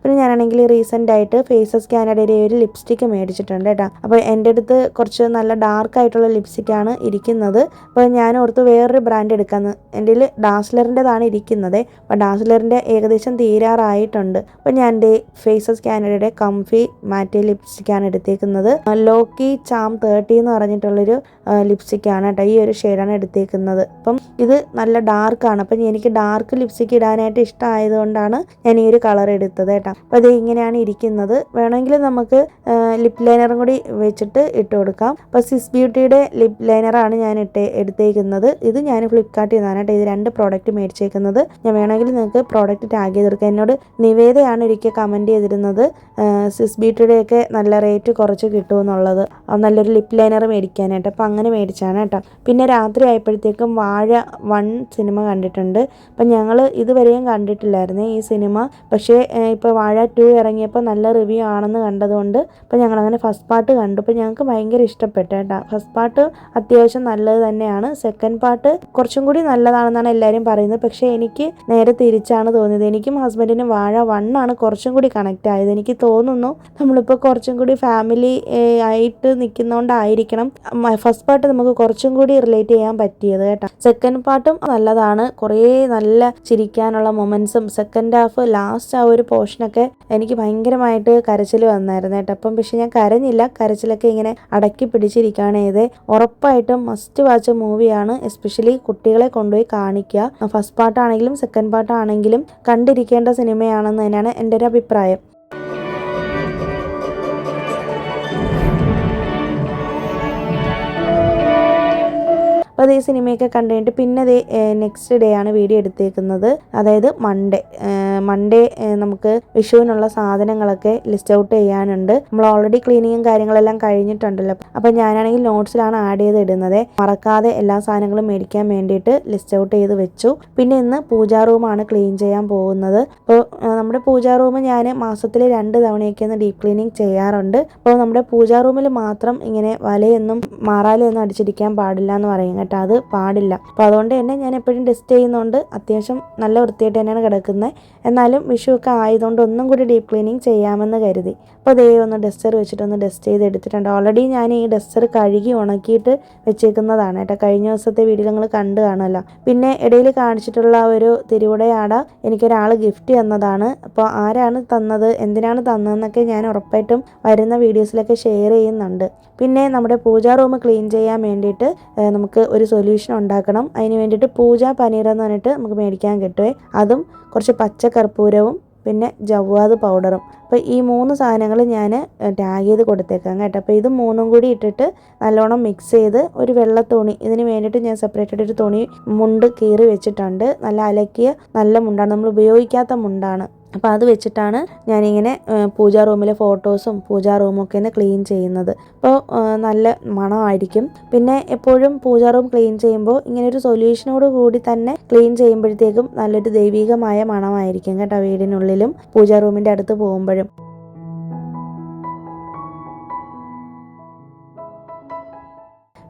പിന്നെ ഞാനാണെങ്കിൽ റീസെൻ്റ് ആയിട്ട് ഫേസസ് കാനഡയുടെ ഒരു ലിപ്സ്റ്റിക്ക് മേടിച്ചിട്ടുണ്ട് കേട്ടോ. അപ്പോൾ എൻ്റെ അടുത്ത് കുറച്ച് നല്ല ഡാർക്ക് ആയിട്ടുള്ള ലിപ്സ്റ്റിക്കാണ് ഇരിക്കുന്നത്. അപ്പോൾ ഞാൻ ഓർത്ത് വേറൊരു ബ്രാൻഡ് എടുക്കാമെന്ന്. എൻ്റെ കയ്യിൽ ഡാസ്ലറിൻ്റെതാണ് ഇരിക്കുന്നത്. അപ്പോൾ ഡാസ്ലറിൻ്റെ ഏകദേശം തീരാറായിട്ടുണ്ട്. അപ്പോൾ ഞാൻ എൻ്റെ ഫേസസ് കാനഡയുടെ കംഫി മാറ്റ് ലിപ്സ്റ്റിക്കാണ് എടുത്തേക്കുന്നത്. ലോക്കി ചാം 30 എന്ന് പറഞ്ഞിട്ടുള്ളൊരു ലിപ്സ്റ്റിക്കാണ് കേട്ടോ. ഈ ഒരു ഷെയ്ഡാണ് എടുത്തേക്കുന്നത്. അപ്പം ഇത് നല്ല ഡാർക്കാണ്. അപ്പം എനിക്ക് ഡാർക്ക് ലിപ്സ്റ്റിക്ക് ഇടാനായിട്ട് ഇഷ്ടമായതുകൊണ്ടാണ് ഞാൻ ഈ ഒരു കളർ എടുത്തത് കേട്ടോ. അപ്പോൾ അത് ഇങ്ങനെയാണ് ഇരിക്കുന്നത്. വേണമെങ്കിൽ നമുക്ക് ലിപ് ലൈനറും കൂടി വെച്ചിട്ട് ഇട്ട് കൊടുക്കാം. അപ്പോൾ സിസ് ബ്യൂട്ടിയുടെ ലിപ് ലൈനറാണ് ഞാൻ എടുത്തേക്കുന്നത്. ഇത് ഞാൻ ഫ്ലിപ്കാർട്ടിൽ നിന്നാണ് കേട്ടോ. ഇത് 2 പ്രോഡക്റ്റ് മേടിച്ചേക്കുന്നത്. ഞാൻ വേണമെങ്കിൽ നിങ്ങൾക്ക് പ്രോഡക്റ്റ് ടാഗ് ചെയ്ത് കൊടുക്കാം. എന്നോട് നിവേദയാണ് ഒരിക്കൽ കമൻറ്റ് ചെയ്തിരുന്നത് സിസ് ബ്യൂട്ടിയുടെയൊക്കെ നല്ല റേറ്റ് കുറച്ച് കിട്ടുമെന്നുള്ളത്, നല്ലൊരു ലിപ് ലൈനർ മേടിക്കാനായിട്ട്. അപ്പോൾ അങ്ങനെ മേടിച്ചാണ് കേട്ടോ. പിന്നെ രാത്രി ആയപ്പോഴത്തേക്കും വാഴ 1 സിനിമ കണ്ടിട്ടുണ്ട്. അപ്പം ഞങ്ങൾ ഇതുവരെയും കണ്ടിട്ടില്ലായിരുന്നു ഈ സിനിമ. പക്ഷേ ഇപ്പോൾ വാഴ 2 ഇറങ്ങിയപ്പോൾ നല്ല റിവ്യൂ ആണെന്ന് കണ്ടതുകൊണ്ട് ഇപ്പോൾ ഞങ്ങളങ്ങനെ ഫസ്റ്റ് പാർട്ട് കണ്ടു. അപ്പോൾ ഞങ്ങൾക്ക് ഭയങ്കര ഇഷ്ടപ്പെട്ടു കേട്ടോ. ഫസ്റ്റ് പാർട്ട് അത്യാവശ്യം നല്ലത് തന്നെയാണ്. സെക്കൻഡ് പാർട്ട് കുറച്ചും കൂടി നല്ലതാണെന്നാണ് എല്ലാവരും പറയുന്നത്. പക്ഷേ എനിക്ക് നേരെ തിരിച്ചാണ് തോന്നിയത്. എനിക്കും ഹസ്ബൻഡിനും വാഴ 1 ആണ് കുറച്ചും കൂടി കണക്റ്റ് ആയത്. എനിക്ക് തോന്നുന്നു നമ്മളിപ്പോൾ കുറച്ചും കൂടി ഫാമിലി ആയിട്ട് നിൽക്കുന്നതുകൊണ്ടായിരിക്കണം ഫസ്റ്റ് പാർട്ട് നമുക്ക് കുറച്ചും കൂടി റിലേറ്റ് ചെയ്യാൻ പറ്റിയത് കേട്ടോ. സെക്കൻഡ് പാർട്ടും നല്ലതാണ്. കുറേ നല്ല ചിരിക്കാനുള്ള മൊമെൻറ്റ്സും സെക്കൻഡ് ഹാഫ് ലാസ്റ്റ് ആ ഒരു പോർഷനൊക്കെ എനിക്ക് ഭയങ്കരമായിട്ട് കരച്ചിൽ വന്നായിരുന്നു കേട്ടോ. അപ്പം പക്ഷെ ഞാൻ കരഞ്ഞില്ല, കരച്ചിലൊക്കെ ഇങ്ങനെ അടക്കി പിടിച്ചിരിക്കുകയാണ് ചെയ്തത്. ഉറപ്പായിട്ടും മസ്റ്റ് വാച്ച് മൂവിയാണ്. എസ്പെഷ്യലി കുട്ടികളെ കൊണ്ടുപോയി കാണിക്കുക. ഫസ്റ്റ് പാർട്ടാണെങ്കിലും സെക്കൻഡ് പാർട്ടാണെങ്കിലും കണ്ടിരിക്കേണ്ട സിനിമയാണെന്ന് തന്നെയാണ് എൻ്റെ ഒരു അഭിപ്രായം. അപ്പോൾ ഈ സിനിമയൊക്കെ കണ്ടു കഴിഞ്ഞിട്ട് പിന്നെ നെക്സ്റ്റ് ഡേ ആണ് വീഡിയോ എടുത്തേക്കുന്നത്. അതായത് മൺഡേ നമുക്ക് വിഷുവിനുള്ള സാധനങ്ങളൊക്കെ ലിസ്റ്റ് ഔട്ട് ചെയ്യാനുണ്ട്. നമ്മൾ ഓൾറെഡി ക്ലീനിങ്ങും കാര്യങ്ങളെല്ലാം കഴിഞ്ഞിട്ടുണ്ടല്ലോ. അപ്പോൾ ഞാനാണെങ്കിൽ നോട്ട്സിലാണ് ആഡ് ചെയ്ത് ഇടുന്നത്. മറക്കാതെ എല്ലാ സാധനങ്ങളും മേടിക്കാൻ വേണ്ടിയിട്ട് ലിസ്റ്റ് ഔട്ട് ചെയ്ത് വെച്ചു. പിന്നെ ഇന്ന് പൂജാ റൂമാണ് ക്ലീൻ ചെയ്യാൻ പോകുന്നത്. അപ്പോൾ നമ്മുടെ പൂജാ റൂം ഞാൻ മാസത്തിൽ 2 തവണയൊക്കെ ഡീപ്പ് ക്ലീനിങ് ചെയ്യാറുണ്ട്. അപ്പോൾ നമ്മുടെ പൂജാ റൂമിൽ മാത്രം ഇങ്ങനെ വലയൊന്നും മാറാലയൊന്നും അടിച്ചിരിക്കാൻ പാടില്ല എന്ന് പറയും കേട്ടോ. അത് പാടില്ല. അപ്പോൾ അതുകൊണ്ട് തന്നെ ഞാൻ എപ്പോഴും ഡസ്റ്റ് ചെയ്യുന്നതുകൊണ്ട് അത്യാവശ്യം നല്ല വൃത്തിയായിട്ട് തന്നെയാണ് കിടക്കുന്നത്. എന്നാലും വിഷുവൊക്കെ ആയതുകൊണ്ട് ഒന്നും കൂടി ഡീപ്പ് ക്ലീനിങ് ചെയ്യാമെന്ന് കരുതി. അപ്പോൾ അതേ ഒന്ന് ഡസ്റ്റർ വെച്ചിട്ടൊന്ന് ഡസ്റ്റ് ചെയ്ത് എടുത്തിട്ടുണ്ട്. ഓൾറെഡി ഞാൻ ഈ ഡസ്റ്റർ കഴുകി ഉണക്കിയിട്ട് വെച്ചേക്കുന്നതാണ് കേട്ടോ. കഴിഞ്ഞ ദിവസത്തെ വീഡിയോ നിങ്ങൾ കണ്ടു കാണുമല്ലോ. പിന്നെ ഇടയിൽ കാണിച്ചിട്ടുള്ള ഒരു തിരുവുടയാട എനിക്കൊരാൾ ഗിഫ്റ്റ് തന്നതാണ്. അപ്പോൾ ആരാണ് തന്നത്, എന്തിനാണ് തന്നതെന്നൊക്കെ ഞാൻ ഉറപ്പായിട്ടും വരുന്ന വീഡിയോസിലൊക്കെ ഷെയർ ചെയ്യുന്നുണ്ട്. പിന്നെ നമ്മുടെ പൂജാ റൂം ക്ലീൻ ചെയ്യാൻ വേണ്ടിയിട്ട് നമുക്ക് ഒരു സൊല്യൂഷൻ ഉണ്ടാക്കണം. അതിന് വേണ്ടിയിട്ട് പൂജാ പനീർ എന്ന് പറഞ്ഞിട്ട് നമുക്ക് മേടിക്കാൻ കിട്ടുമേ. അതും കുറച്ച് പച്ചക്കർപ്പൂരവും പിന്നെ ജവ്വാദ് പൗഡറും. അപ്പോൾ ഈ 3 സാധനങ്ങൾ ഞാൻ ടാഗ് ചെയ്ത് കൊടുത്തേക്കാം കേട്ടോ. അപ്പോൾ ഇത് 3ഉം കൂടി ഇട്ടിട്ട് നല്ലോണം മിക്സ് ചെയ്ത് ഒരു വെള്ള തുണി, ഇതിന് വേണ്ടിയിട്ട് ഞാൻ സെപ്പറേറ്റ് ഒരു തുണി മുണ്ട് കീറി വെച്ചിട്ടുണ്ട്. നല്ല അലക്കിയ നല്ല മുണ്ടാണ്, നമ്മൾ ഉപയോഗിക്കാത്ത മുണ്ടാണ്. അപ്പോൾ അത് വെച്ചിട്ടാണ് ഞാനിങ്ങനെ പൂജാ റൂമിലെ ഫോട്ടോസും പൂജാ റൂമൊക്കെ ഒന്ന് ക്ലീൻ ചെയ്യുന്നത്. അപ്പോൾ നല്ല മണമായിരിക്കും. പിന്നെ എപ്പോഴും പൂജാ റൂം ക്ലീൻ ചെയ്യുമ്പോൾ ഇങ്ങനെ ഒരു സൊല്യൂഷനോട് കൂടി തന്നെ ക്ലീൻ ചെയ്യുമ്പോഴത്തേക്കും നല്ലൊരു ദൈവികമായ മണമായിരിക്കും കേട്ടോ വീടിനുള്ളിലും പൂജാ റൂമിൻ്റെ അടുത്ത് പോകുമ്പോഴും.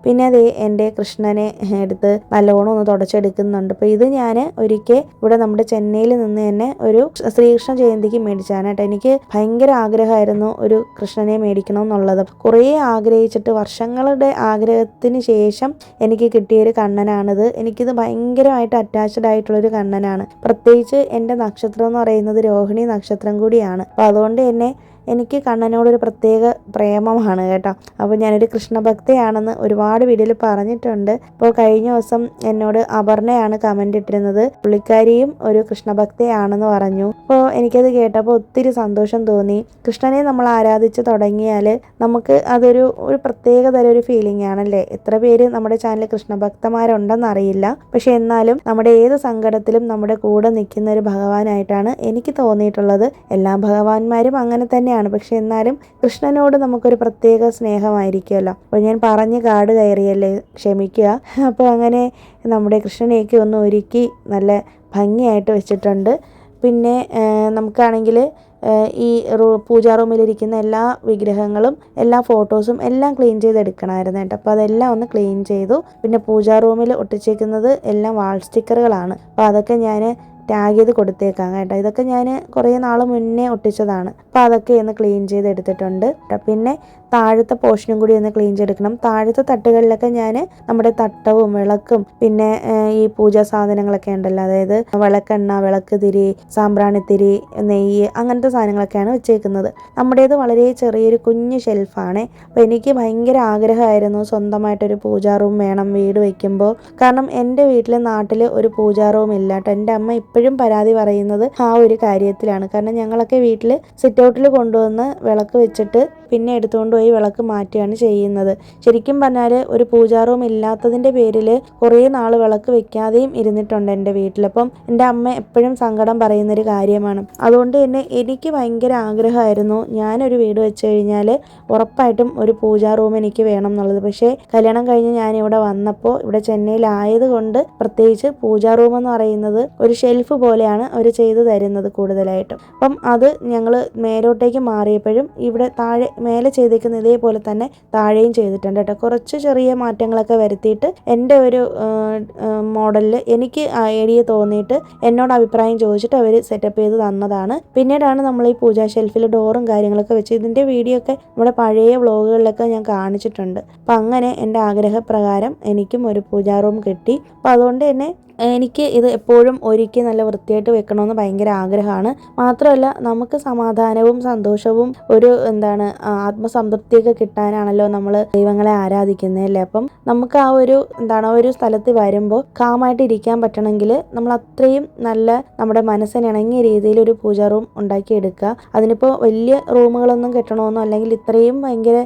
പിന്നെ അതേ എൻ്റെ കൃഷ്ണനെ എടുത്ത് നല്ലോണം ഒന്ന് തുടച്ചെടുക്കുന്നുണ്ട്. അപ്പോൾ ഇത് ഞാൻ ഒരിക്കൽ ഇവിടെ നമ്മുടെ ചെന്നൈയിൽ നിന്ന് തന്നെ ഒരു ശ്രീകൃഷ്ണ ജയന്തിക്ക് മേടിച്ചാണ് കേട്ടോ. എനിക്ക് ഭയങ്കര ആഗ്രഹമായിരുന്നു ഒരു കൃഷ്ണനെ മേടിക്കണം എന്നുള്ളത്. കുറേ ആഗ്രഹിച്ചിട്ട് വർഷങ്ങളുടെ ആഗ്രഹത്തിന് ശേഷം എനിക്ക് കിട്ടിയൊരു കണ്ണനാണിത്. എനിക്കിത് ഭയങ്കരമായിട്ട് അറ്റാച്ച്ഡ് ആയിട്ടുള്ളൊരു കണ്ണനാണ്. പ്രത്യേകിച്ച് എൻ്റെ നക്ഷത്രം എന്ന് പറയുന്നത് രോഹിണി നക്ഷത്രം കൂടിയാണ്. അപ്പോൾ അതുകൊണ്ട് തന്നെ എനിക്ക് കണ്ണനോടൊരു പ്രത്യേക പ്രേമമാണ് കേട്ടോ. അപ്പോൾ ഞാനൊരു കൃഷ്ണഭക്തയാണെന്ന് ഒരുപാട് വീഡിയോയിൽ പറഞ്ഞിട്ടുണ്ട്. അപ്പോൾ കഴിഞ്ഞ ദിവസം എന്നോട് അപർണയാണ് കമൻ്റ് ഇട്ടിരുന്നത്, പുള്ളിക്കാരിയും ഒരു കൃഷ്ണഭക്തയാണെന്ന് പറഞ്ഞു. അപ്പോൾ എനിക്കത് കേട്ടപ്പോൾ ഒത്തിരി സന്തോഷം തോന്നി. കൃഷ്ണനെ നമ്മൾ ആരാധിച്ച് തുടങ്ങിയാൽ നമുക്ക് അതൊരു പ്രത്യേക തരം ഒരു ഫീലിംഗ് ആണല്ലേ. എത്ര പേര് നമ്മുടെ ചാനലിൽ കൃഷ്ണഭക്തന്മാരുണ്ടെന്നറിയില്ല, പക്ഷെ എന്നാലും നമ്മുടെ ഏത് സങ്കടത്തിലും നമ്മുടെ കൂടെ നിൽക്കുന്ന ഒരു ഭഗവാനായിട്ടാണ് എനിക്ക് തോന്നിയിട്ടുള്ളത്. എല്ലാ ഭഗവാന്മാരും അങ്ങനെ തന്നെയാണ്, പക്ഷെ എന്നാലും കൃഷ്ണനോട് നമുക്കൊരു പ്രത്യേക സ്നേഹമായിരിക്കുമല്ലോ. അപ്പോൾ ഞാൻ പറഞ്ഞ് കാട് കയറിയല്ലേ, ക്ഷമിക്കുക. അപ്പോൾ അങ്ങനെ നമ്മുടെ കൃഷ്ണനെയൊക്കെ ഒന്ന് ഒരുക്കി നല്ല ഭംഗിയായിട്ട് വെച്ചിട്ടുണ്ട്. പിന്നെ നമുക്കാണെങ്കിൽ ഈ പൂജാ റൂമിലിരിക്കുന്ന എല്ലാ വിഗ്രഹങ്ങളും എല്ലാ ഫോട്ടോസും എല്ലാം ക്ലീൻ ചെയ്തെടുക്കണമായിരുന്നു കേട്ടോ. അപ്പോൾ അതെല്ലാം ഒന്ന് ക്ലീൻ ചെയ്തു. പിന്നെ പൂജാ റൂമിൽ ഒട്ടിച്ചേക്കുന്നത് എല്ലാം വാൾ സ്റ്റിക്കറുകളാണ്. അപ്പോൾ അതൊക്കെ ഞാൻ ടാഗ് ചെയ്ത് കൊടുത്തേക്കാം കേട്ടോ. ഇതൊക്കെ ഞാൻ കുറേ നാൾ മുന്നേ ഒട്ടിച്ചതാണ്. അപ്പോൾ അതൊക്കെ ഒന്ന് ക്ലീൻ ചെയ്തെടുത്തിട്ടുണ്ട്. പിന്നെ താഴത്തെ പോർഷനും കൂടി ഒന്ന് ക്ലീൻ ചെയ്തെടുക്കണം. താഴത്തെ തട്ടുകളിലൊക്കെ ഞാൻ നമ്മുടെ തട്ടവും വിളക്കും പിന്നെ ഈ പൂജാ സാധനങ്ങളൊക്കെ ഉണ്ടല്ലോ, അതായത് വിളക്കെണ്ണ, വിളക്ക് തിരി, സാമ്പ്രാണിത്തിരി, നെയ്യ്, അങ്ങനത്തെ സാധനങ്ങളൊക്കെയാണ് വെച്ചേക്കുന്നത്. നമ്മുടേത് വളരെ ചെറിയൊരു കുഞ്ഞ് ഷെൽഫാണ്. അപ്പോൾ എനിക്ക് ഭയങ്കര ആഗ്രഹമായിരുന്നു സ്വന്തമായിട്ടൊരു പൂജാ റൂം വേണം വീട് വയ്ക്കുമ്പോൾ. കാരണം എൻ്റെ വീട്ടിൽ നാട്ടിൽ ഒരു പൂജാ റൂം ഇല്ല കേട്ടോ. എൻ്റെ അമ്മ ഇപ്പോഴും പരാതി പറയുന്നത് ആ ഒരു കാര്യത്തിലാണ്. കാരണം ഞങ്ങളൊക്കെ വീട്ടിൽ സിറ്റ് ഔട്ടിൽ കൊണ്ടുവന്ന് വിളക്ക് വെച്ചിട്ട് പിന്നെ എടുത്തുകൊണ്ട് പോയി വിളക്ക് മാറ്റുകയാണ് ചെയ്യുന്നത്. ശരിക്കും പറഞ്ഞാൽ ഒരു പൂജാ റൂം ഇല്ലാത്തതിൻ്റെ പേരിൽ കുറേ നാൾ വിളക്ക് വെക്കാതെയും ഇരുന്നിട്ടുണ്ട് എൻ്റെ വീട്ടിൽ. അപ്പം എൻ്റെ അമ്മ എപ്പോഴും സങ്കടം പറയുന്നൊരു കാര്യമാണ്. അതുകൊണ്ട് തന്നെ എനിക്ക് ഭയങ്കര ആഗ്രഹമായിരുന്നു ഞാനൊരു വീട് വെച്ച് കഴിഞ്ഞാൽ ഉറപ്പായിട്ടും ഒരു പൂജാ റൂം എനിക്ക് വേണം എന്നുള്ളത്. പക്ഷേ കല്യാണം കഴിഞ്ഞ് ഞാനിവിടെ വന്നപ്പോൾ, ഇവിടെ ചെന്നൈയിലായതുകൊണ്ട് പ്രത്യേകിച്ച് പൂജാ റൂം എന്ന് പറയുന്നത് ഒരു ഷെൽഫ് പോലെയാണ് അവർ ചെയ്തു തരുന്നത് കൂടുതലായിട്ടും. അപ്പം അത് ഞങ്ങൾ മേലോട്ടേക്ക് മാറിയപ്പോഴും ഇവിടെ താഴെ മേലെ ചെയ്തേക്കുന്ന ഇതേപോലെ തന്നെ താഴെയും ചെയ്തിട്ടുണ്ട് കേട്ടോ. കുറച്ച് ചെറിയ മാറ്റങ്ങളൊക്കെ വരുത്തിയിട്ട് എൻ്റെ ഒരു മോഡലിൽ എനിക്ക് ഐഡിയ തോന്നിയിട്ട് എന്നോട് അഭിപ്രായം ചോദിച്ചിട്ട് അവർ സെറ്റപ്പ് ചെയ്ത് തന്നതാണ്. പിന്നീടാണ് നമ്മൾ ഈ പൂജാ ഷെൽഫിൽ ഡോറും കാര്യങ്ങളൊക്കെ വെച്ച്, ഇതിൻ്റെ വീഡിയോ ഒക്കെ നമ്മുടെ പഴയ വ്ളോഗുകളിലൊക്കെ ഞാൻ കാണിച്ചിട്ടുണ്ട്. അപ്പം അങ്ങനെ എൻ്റെ ആഗ്രഹപ്രകാരം എനിക്കും ഒരു പൂജാ റൂം കിട്ടി. അപ്പോൾ അതുകൊണ്ട് തന്നെ എനിക്ക് ഇത് എപ്പോഴും ഒരുക്കി നല്ല വൃത്തിയായിട്ട് വെക്കണമെന്ന് ഭയങ്കര ആഗ്രഹമാണ്. മാത്രമല്ല നമുക്ക് സമാധാനവും സന്തോഷവും ഒരു ആത്മസംതൃപ്തിയൊക്കെ കിട്ടാനാണല്ലോ നമ്മൾ ദൈവങ്ങളെ ആരാധിക്കുന്നത് അല്ലേ. അപ്പം നമുക്ക് ആ ഒരു സ്ഥലത്ത് വരുമ്പോൾ കാമായിട്ട് ഇരിക്കാൻ പറ്റണമെങ്കിൽ നമ്മൾ അത്രയും നല്ല നമ്മുടെ മനസ്സിന് ഇണങ്ങിയ രീതിയിൽ ഒരു പൂജാ റൂം ഉണ്ടാക്കിയെടുക്കുക. അതിനിപ്പോൾ വലിയ റൂമുകളൊന്നും കെട്ടണമെന്നോ അല്ലെങ്കിൽ ഇത്രയും ഭയങ്കര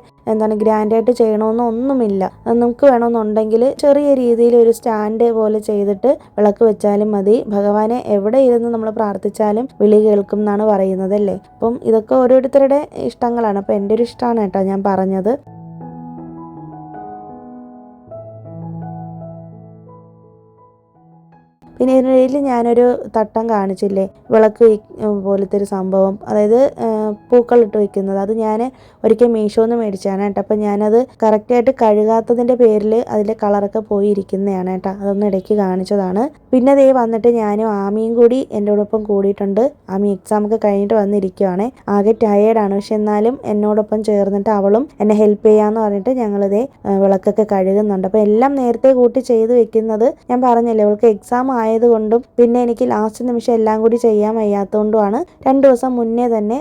ഗ്രാൻഡായിട്ട് ചെയ്യണമെന്നോ ഒന്നുമില്ല. നമുക്ക് വേണമെന്നുണ്ടെങ്കിൽ ചെറിയ രീതിയിൽ ഒരു സ്റ്റാൻഡ് പോലെ ചെയ്തിട്ട് വിളക്ക് വെച്ചാലും മതി. ഭഗവാനെ എവിടെ ഇരുന്ന് നമ്മൾ പ്രാർത്ഥിച്ചാലും വിളി കേൾക്കും എന്നാണ് പറയുന്നത് അല്ലേ. അപ്പം ഇതൊക്കെ ഓരോരുത്തരുടെ ഇഷ്ടങ്ങളാണ്. അപ്പം എൻ്റെ ഒരു ഇഷ്ടമാണ് കേട്ടോ ഞാൻ പറഞ്ഞത്. പിന്നെ ഇതിനിടയിൽ ഞാനൊരു തട്ടം കാണിച്ചില്ലേ, വിളക്ക് പോലത്തെ ഒരു സംഭവം, അതായത് പൂക്കളിട്ട് വയ്ക്കുന്നത്. അത് ഞാൻ ഒരിക്കൽ മീഷോന്ന് മേടിച്ചാണ് കേട്ടോ. അപ്പം ഞാനത് കറക്റ്റായിട്ട് കഴുകാത്തതിൻ്റെ പേരിൽ അതിലെ കളറൊക്കെ പോയിരിക്കുന്നതാണ് കേട്ടോ. അതൊന്നും ഇടയ്ക്ക് കാണിച്ചതാണ്. പിന്നെ ദേ വന്നിട്ട് ഞാനും ആമിയും കൂടി എന്നോടൊപ്പം കൂടിയിട്ടുണ്ട്. ആമി എക്സാമൊക്കെ കഴിഞ്ഞിട്ട് വന്നിരിക്കുവാണേ. ആകെ ടയേർഡാണ്, പക്ഷെ എന്നാലും എന്നോടൊപ്പം ചേർന്നിട്ട് അവളും എന്നെ ഹെൽപ്പ് ചെയ്യാമെന്ന് പറഞ്ഞിട്ട് ഞങ്ങളിതേ വിളക്കൊക്കെ കഴുകുന്നുണ്ട്. അപ്പോൾ എല്ലാം നേരത്തെ കൂട്ടി ചെയ്ത് വെക്കുന്നത് ഞാൻ പറഞ്ഞല്ലേ, അവൾക്ക് എക്സാം ആയതുകൊണ്ടും പിന്നെ എനിക്ക് ലാസ്റ്റ് നിമിഷം എല്ലാം കൂടി ചെയ്യാൻ വയ്യാത്തതുകൊണ്ടുമാണ് 2 ദിവസം മുന്നേ തന്നെ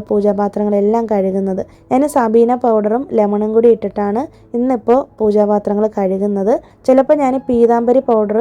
പൂജാപാത്രങ്ങളെല്ലാം കഴുകുന്നത്. ഞാൻ സബീന പൗഡറും ലെമണും കൂടി ഇട്ടിട്ടാണ് ഇന്നിപ്പോൾ പൂജാപാത്രങ്ങൾ കഴുകുന്നത്. ചിലപ്പോൾ ഞാൻ പീതാംബരി പൗഡർ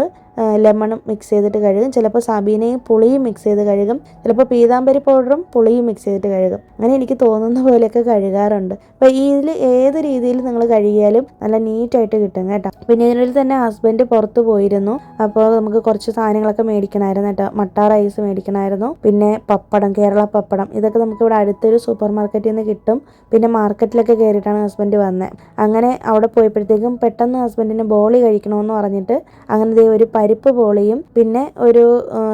ലെമണും മിക്സ് ചെയ്തിട്ട് കഴുകും, ചിലപ്പോൾ സബീനയും പുളിയും മിക്സ് ചെയ്ത് കഴുകും, ചിലപ്പോൾ പീതാംബരി പൗഡറും പുളിയും മിക്സ് ചെയ്തിട്ട് കഴുകും. അങ്ങനെ എനിക്ക് തോന്നുന്ന പോലെയൊക്കെ കഴുകാറുണ്ട്. അപ്പോൾ ഇതിൽ ഏത് രീതിയിൽ നിങ്ങൾ കഴുകിയാലും നല്ല നീറ്റായിട്ട് കിട്ടും കേട്ടോ. പിന്നെ ഇതിനുള്ളിൽ തന്നെ ഹസ്ബൻഡ് പുറത്ത് പോയിരുന്നു. അപ്പോൾ നമുക്ക് കുറച്ച് സാധനങ്ങളൊക്കെ മേടിക്കണമായിരുന്നു കേട്ടോ. മട്ട റൈസ് മേടിക്കണമായിരുന്നു, പിന്നെ പപ്പടം, കേരള പപ്പടം, ഇതൊക്കെ നമുക്ക് ഇവിടെ അടുത്തൊരു സൂപ്പർ മാർക്കറ്റിൽ നിന്ന് കിട്ടും. പിന്നെ മാർക്കറ്റിലൊക്കെ കയറിയിട്ടാണ് ഹസ്ബൻഡ് വന്നത്. അങ്ങനെ അവിടെ പോയപ്പോഴത്തേക്കും പെട്ടെന്ന് ഹസ്ബൻഡിന് ബോളി കഴിക്കണമെന്ന് പറഞ്ഞിട്ട് അങ്ങനെ ഒരു പരിപ്പ് ബോളിയും പിന്നെ ഒരു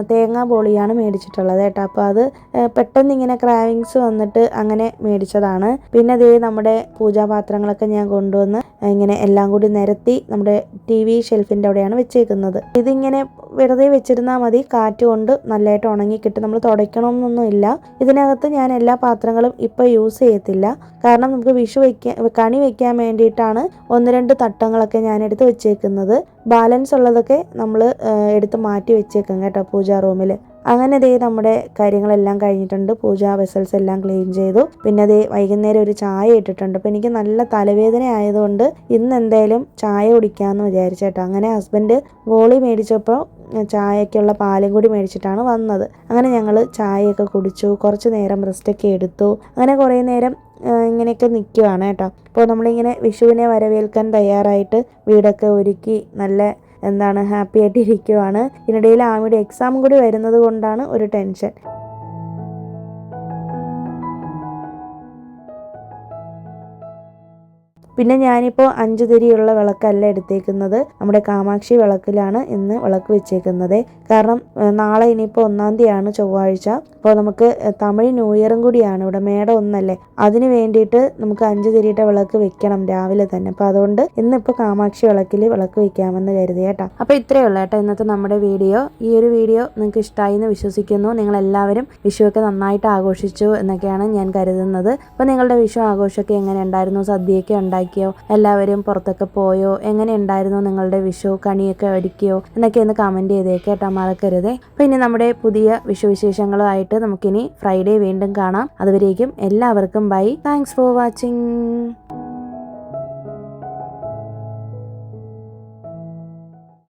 തേങ്ങാ ബോളിയാണ് മേടിച്ചിട്ടുള്ളത് കേട്ടോ. അപ്പോൾ അത് പെട്ടെന്ന് ഇങ്ങനെ ക്രാവിങ്സ് വന്നിട്ട് അങ്ങനെ മേടിച്ചതാണ്. പിന്നെ ദേ നമ്മുടെ പൂജാപാത്രങ്ങളൊക്കെ ഞാൻ കൊണ്ടുവന്ന് ഇങ്ങനെ എല്ലാം കൂടി നിരത്തി നമ്മുടെ TV ഷെൽഫിൻ്റെ അവിടെയാണ് വെച്ചേക്കുന്നത്. ഇതിങ്ങനെ വെറുതെ വെച്ചിരുന്നാൽ മതി, കാറ്റ് കൊണ്ട് നല്ലതായിട്ട് ഉണങ്ങി കിട്ടും. നമ്മൾ തുടയ്ക്കണമെന്നൊന്നുമില്ല. ഇതിനകത്ത് ഞാൻ എല്ലാ പാത്രങ്ങളും ഇപ്പോൾ യൂസ് ചെയ്യത്തില്ല, കാരണം നമുക്ക് കണി വെക്കാൻ വേണ്ടിയിട്ടാണ് 1-2 തട്ടങ്ങളൊക്കെ ഞാൻ എടുത്ത് വെച്ചേക്കുന്നത്. ബാലൻസ് ഉള്ളതൊക്കെ നമ്മൾ എടുത്ത് മാറ്റി വെച്ചേക്കും കേട്ടോ പൂജാ റൂമിൽ. അങ്ങനെ ദേ നമ്മുടെ കാര്യങ്ങളെല്ലാം കഴിഞ്ഞിട്ടുണ്ട്. പൂജാ വെസൽസ് എല്ലാം ക്ലീൻ ചെയ്തു. പിന്നെ ദേ വൈകുന്നേരം ഒരു ചായ ഇട്ടിട്ടുണ്ട്. അപ്പോൾ എനിക്ക് നല്ല തലവേദന ആയതുകൊണ്ട് ഇന്ന് എന്തായാലും ചായ കുടിക്കാമെന്ന് വിചാരിച്ചേട്ടോ. അങ്ങനെ ഹസ്ബൻഡ് ബോളി മേടിച്ചപ്പോൾ ചായക്കുള്ള പാലും കൂടി മേടിച്ചിട്ടാണ് വന്നത്. അങ്ങനെ ഞങ്ങൾ ചായയൊക്കെ കുടിച്ചു, കുറച്ച് നേരം റെസ്റ്റൊക്കെ എടുത്തു. അങ്ങനെ കുറേ നേരം ഇങ്ങനെയൊക്കെ നിൽക്കുവാണ് കേട്ടോ. അപ്പോൾ നമ്മളിങ്ങനെ വിഷുവിനെ വരവേൽക്കാൻ തയ്യാറായിട്ട് വീടൊക്കെ ഒരുക്കി നല്ല ഹാപ്പി ആയിട്ട് ഇരിക്കുവാണ്. ഇതിനിടയിൽ ആമിയുടെ എക്സാം കൂടി വരുന്നത് കൊണ്ടാണ് ഒരു ടെൻഷൻ. പിന്നെ ഞാനിപ്പോൾ 5 തിരിയുള്ള വിളക്കല്ല എടുത്തേക്കുന്നത്, നമ്മുടെ കാമാക്ഷി വിളക്കിലാണ് ഇന്ന് വിളക്ക് വെച്ചേക്കുന്നത്. കാരണം നാളെ ഇനിയിപ്പോൾ 1-ാം തീയതിയാണ്, ചൊവ്വാഴ്ച. അപ്പോൾ നമുക്ക് തമിഴ് ന്യൂ ഇയറും കൂടിയാണ്, ഇവിടെ മേടം 1 അതിന് വേണ്ടിയിട്ട് നമുക്ക് 5 തിരിയുടെ വിളക്ക് വെക്കണം രാവിലെ തന്നെ. അപ്പോൾ അതുകൊണ്ട് ഇന്നിപ്പോൾ കാമാക്ഷി വിളക്കിൽ വിളക്ക് വെക്കാമെന്ന് കരുതി കേട്ടോ. അപ്പോൾ ഇത്രയേ ഉള്ളൂ കേട്ടോ ഇന്നത്തെ നമ്മുടെ വീഡിയോ. ഈ ഒരു വീഡിയോ നിങ്ങൾക്ക് ഇഷ്ടമായി എന്ന് വിശ്വസിക്കുന്നു. നിങ്ങളെല്ലാവരും വിഷുവൊക്കെ നന്നായിട്ട് ആഘോഷിച്ചു എന്നൊക്കെയാണ് ഞാൻ കരുതുന്നത്. അപ്പോൾ നിങ്ങളുടെ വിഷു ആഘോഷമൊക്കെ എങ്ങനെ ഉണ്ടായിരുന്നു? സദ്യയൊക്കെ ഉണ്ടാക്കിയോ? എല്ലാവരും പുറത്തൊക്കെ പോയോ? എങ്ങനെ ഉണ്ടായിരുന്നു നിങ്ങളുടെ വിഷു? കണിയൊക്കെ ഒരുക്കിയോ എന്നൊക്കെ ഒന്ന് കമൻറ്റ് ചെയ്തേക്ക് കേട്ടോ, മറക്കരുതേ. അപ്പോൾ ഇനി നമ്മുടെ പുതിയ വിഷു വിശേഷങ്ങളുമായിട്ട് നമുക്കിനി ഫ്രൈഡേ വീണ്ടും കാണാം. അതുവരേക്കും എല്ലാവർക്കും ബൈ. Thanks for watching.